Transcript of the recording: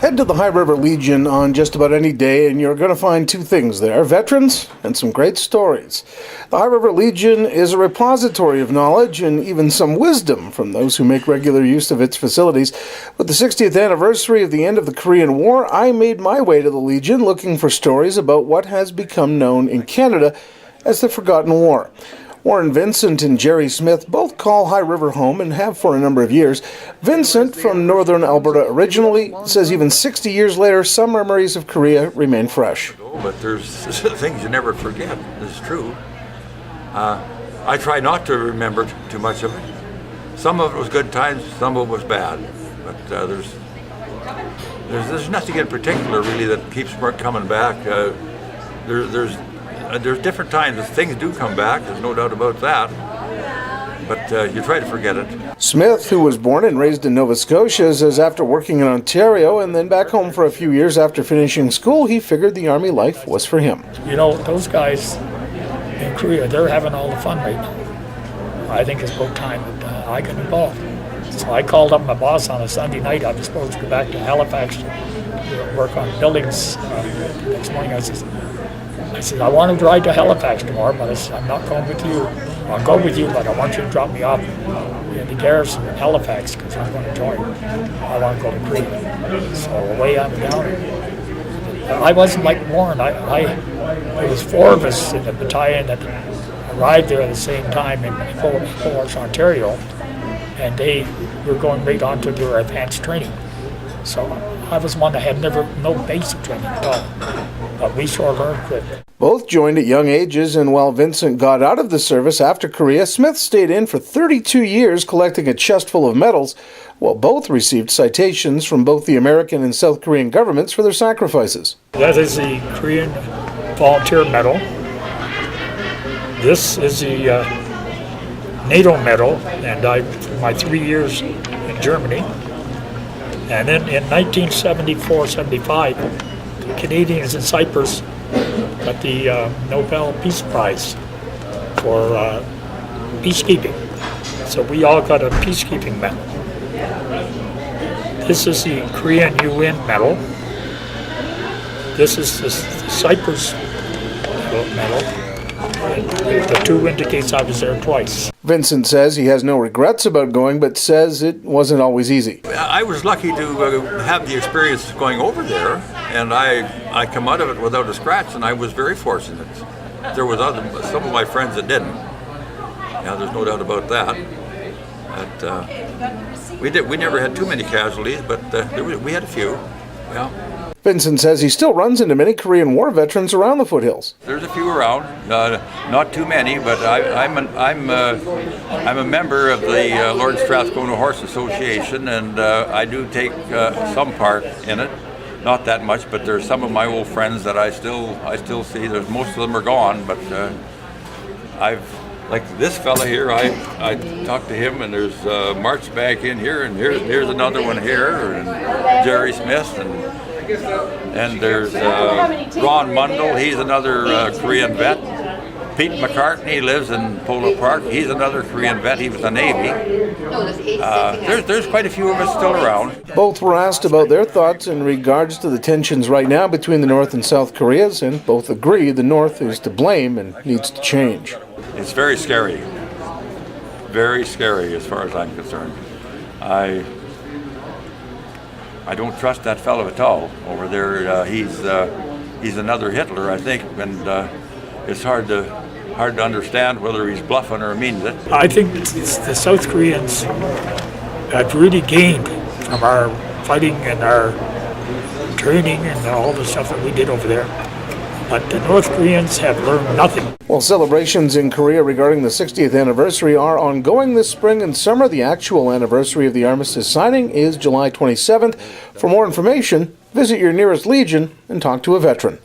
Head to the High River Legion on just about any day and you're going to find two things there: veterans and some great stories. The High River Legion is a repository of knowledge and even some wisdom from those who make regular use of its facilities. With the 60th anniversary of the end of the Korean War, I made my way to the Legion looking for stories about what has become known in Canada as the Forgotten War. Warren Vincent and Gerry Smith both call High River home and have for a number of years. Vincent, from northern Alberta originally, says even 60 years later, some memories of Korea remain fresh. But there's things you never forget. It's true. I try not to remember too much of it. Some of it was good times, some of it was bad. But there's nothing in particular really that keeps coming back. There's different times. Things do come back, there's no doubt about that, but you try to forget it. Smith, who was born and raised in Nova Scotia, says after working in Ontario and then back home for a few years after finishing school, he figured the Army life was for him. You know, those guys in Korea, they're having all the fun right now. I think it's about time that I got involved. So I called up my boss on a Sunday night. I was supposed to go back to Halifax to work on buildings. The next morning I said, I want to ride to Halifax tomorrow, but I said, I'm not going with you. I'll go with you, but I want you to drop me off in the garrison in Halifax because I'm going to join. I want to go to Korea. So away I'm down. I wasn't like Warren. There was four of us in the battalion that arrived there at the same time in Forest, Ontario, and they were going right on to their advanced training. So I was one that had no basic training at all, but we sure learned quick. Both joined at young ages, and while Vincent got out of the service after Korea, Smith stayed in for 32 years collecting a chest full of medals, while both received citations from both the American and South Korean governments for their sacrifices. That is the Korean Volunteer Medal. This is the NATO medal, and for my 3 years in Germany. And then in 1974-75, the Canadians in Cyprus got the Nobel Peace Prize for peacekeeping. So we all got a peacekeeping medal. This is the Korean UN medal. This is the Cyprus medal. The two indicates I was there twice. Vincent says he has no regrets about going, but says it wasn't always easy. I was lucky to have the experience going over there, and I come out of it without a scratch, and I was very fortunate. There was some of my friends that didn't. Yeah, there's no doubt about that. But we never had too many casualties, but we had a few. Yeah. Vincent says he still runs into many Korean War veterans around the foothills. There's a few around, not too many, but I'm a member of the Lord Strathcona Horse Association, and I do take some part in it. Not that much, but there's some of my old friends that I still see. There's most of them are gone, but like this fella here, I talked to him, and there's March back in here, and here's another one here, and Gerry Smith, and there's Ron Mundell, he's another Korean vet. Pete McCartney lives in Polo Park, he's another Korean vet, he was the Navy. There's quite a few of us still around. Both were asked about their thoughts in regards to the tensions right now between the North and South Koreas, and both agree the North is to blame and needs to change. It's very scary as far as I'm concerned. I don't trust that fellow at all over there. He's another Hitler, I think, and it's hard to understand whether he's bluffing or means it. I think the South Koreans have really gained from our fighting and our training and all the stuff that we did over there. But the North Koreans have learned nothing. Well, celebrations in Korea regarding the 60th anniversary are ongoing this spring and summer. The actual anniversary of the armistice signing is July 27th. For more information, visit your nearest Legion and talk to a veteran.